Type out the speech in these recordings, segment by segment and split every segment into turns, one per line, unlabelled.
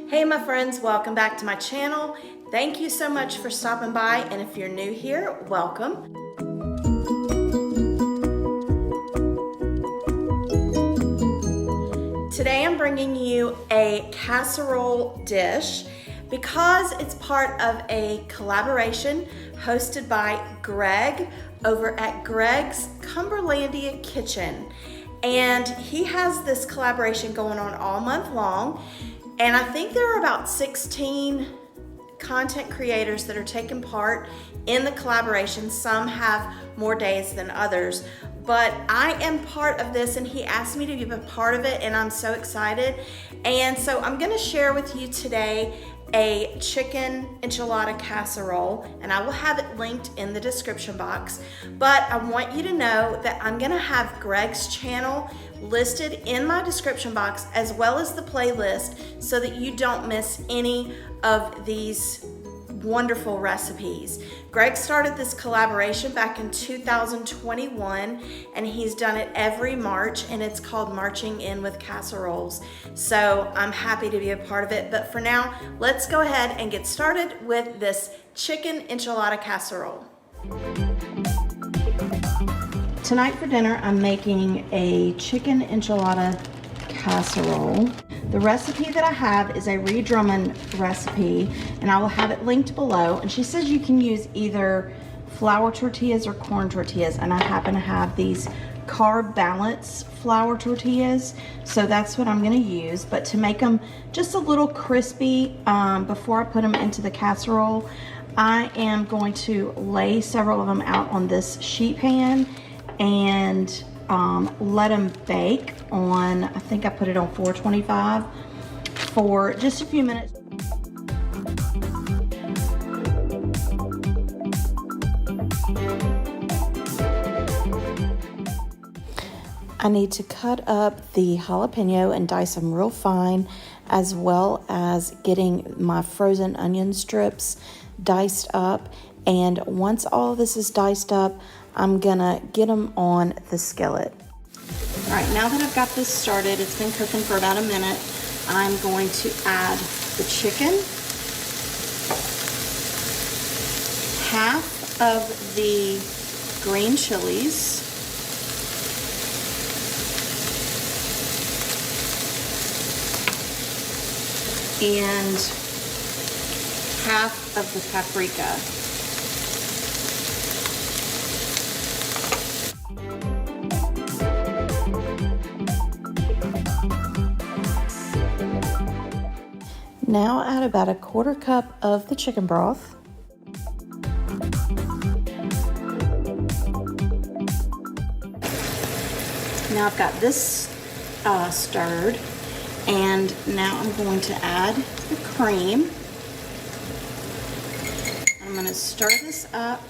Hey my friends, welcome back to my channel. Thank you so much for stopping by, and if you're new here, welcome. Today I'm bringing you a casserole dish because it's part of a collaboration hosted by Greg over at Greg's Cumberlandia Kitchen. And he has this collaboration going on all month long. And I think there are about 16 content creators that are taking part in the collaboration. Some have more days than others, but I am part of this and he asked me to be a part of it and I'm so excited. And so I'm gonna share with you today a chicken enchilada casserole, and I will have it linked in the description box. But I want you to know that I'm gonna have Greg's channel listed in my description box as well as the playlist so that you don't miss any of these wonderful recipes. Greg started this collaboration back in 2021 and he's done it every March, and it's called Marching In with Casseroles. So I'm happy to be a part of it, but for now, let's go ahead and get started with this chicken enchilada casserole. Tonight for dinner, I'm making a chicken enchilada casserole. The recipe that I have is a Ree Drummond recipe, and I will have it linked below. And she says you can use either flour tortillas or corn tortillas, and I happen to have these carb balance flour tortillas, so that's what I'm gonna use. But to make them just a little crispy before I put them into the casserole, I am going to lay several of them out on this sheet pan and let them bake on, I think I put it on 425 for just a few minutes. I need to cut up the jalapeno and dice them real fine, as well as getting my frozen onion strips diced up. And once all of this is diced up, I'm gonna get them on the skillet. All right, now that I've got this started, it's been cooking for about a minute, I'm going to add the chicken, half of the green chilies, and half of the paprika. Now add about a quarter cup of the chicken broth. Now I've got this stirred, and now I'm going to add the cream. I'm going to stir this up,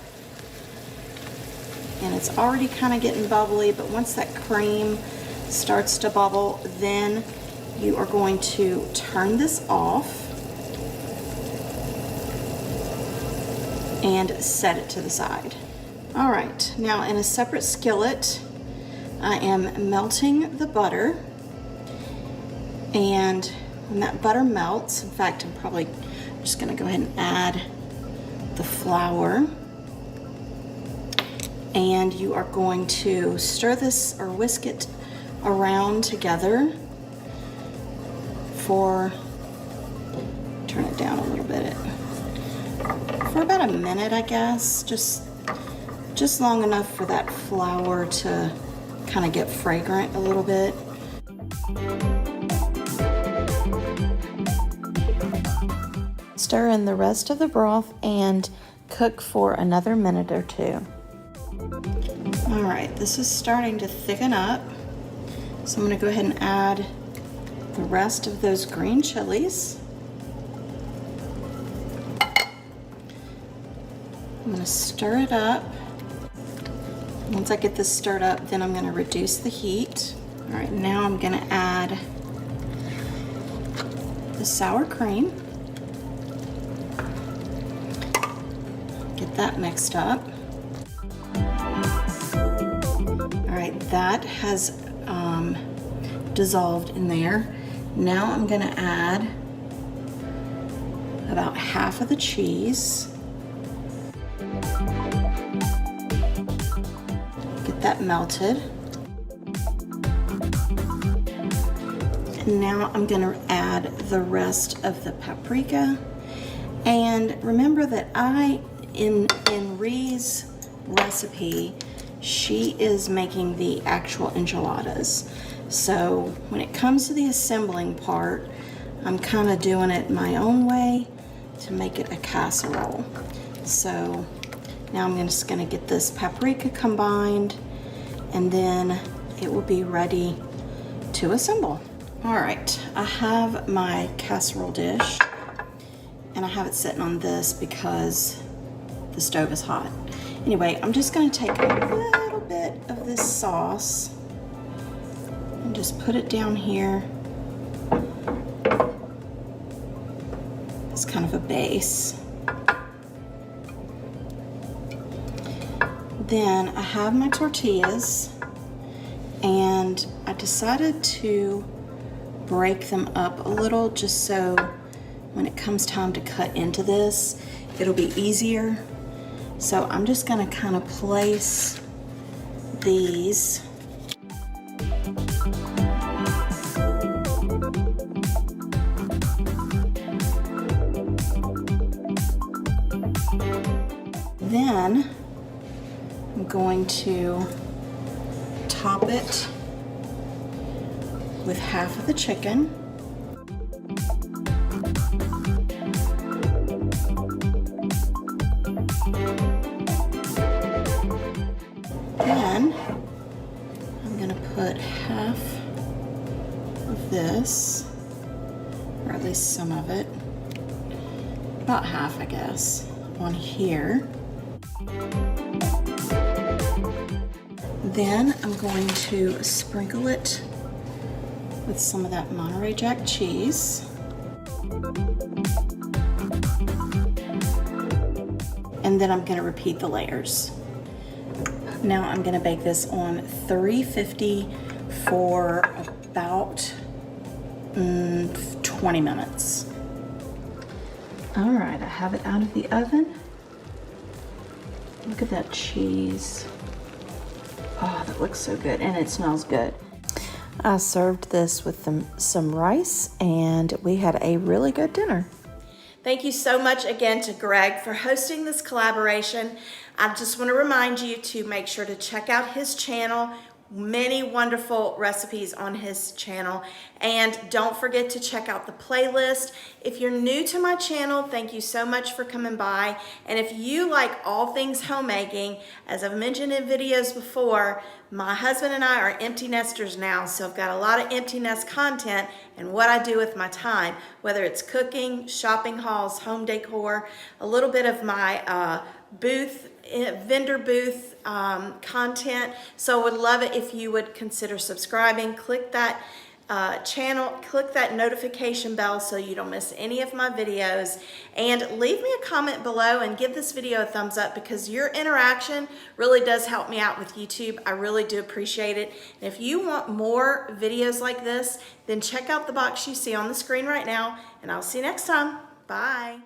and it's already kind of getting bubbly, but once that cream starts to bubble, then you are going to turn this off and set it to the side. All right, now in a separate skillet, I am melting the butter. And when that butter melts, in fact, I'm probably just gonna go ahead and add the flour. And you are going to stir this or whisk it around together for, turn it down a little bit, for about a minute, I guess, just long enough for that flour to kind of get fragrant a little bit. Stir in the rest of the broth and cook for another minute or two. All right, this is starting to thicken up, so I'm gonna go ahead and add the rest of those green chilies. I'm gonna stir it up. Once I get this stirred up, then I'm gonna reduce the heat. All right, now I'm gonna add the sour cream. Get that mixed up. All right, that has dissolved in there. Now I'm gonna add about half of the cheese. Get that melted. And now I'm gonna add the rest of the paprika. And remember that in Ree's recipe, she is making the actual enchiladas. So when it comes to the assembling part, I'm kind of doing it my own way to make it a casserole. So now I'm just gonna get this paprika combined, and then it will be ready to assemble. All right, I have my casserole dish, and I have it sitting on this because the stove is hot. Anyway, I'm just gonna take a little bit of this sauce and just put it down here as kind of a base. Then I have my tortillas, and I decided to break them up a little just so when it comes time to cut into this, it'll be easier. So I'm just gonna kind of place these then I'm going to top it with half of the chicken. Then I'm gonna put half of this, or at least some of it, about half I guess, on here. Then I'm going to sprinkle it with some of that Monterey Jack cheese. And then I'm gonna repeat the layers. Now I'm gonna bake this on 350 for about 20 minutes. All right, I have it out of the oven. Look at that cheese. Oh, that looks so good, and it smells good. I served this with some rice, and we had a really good dinner. Thank you so much again to Greg for hosting this collaboration. I just want to remind you to make sure to check out his channel. Many wonderful recipes on his channel, and don't forget to check out the playlist. If you're new to my channel, thank you so much for coming by, and if you like all things homemaking, as I've mentioned in videos before, my husband and I are empty nesters now, so I've got a lot of empty nest content and what I do with my time, whether it's cooking, shopping hauls, home decor, a little bit of my vendor booth content. So I would love it if you would consider subscribing. Click that channel, click that notification bell so you don't miss any of my videos, and leave me a comment below and give this video a thumbs up, because your interaction really does help me out with YouTube. I really do appreciate it. And if you want more videos like this, then check out the box you see on the screen right now, and I'll see you next time. Bye.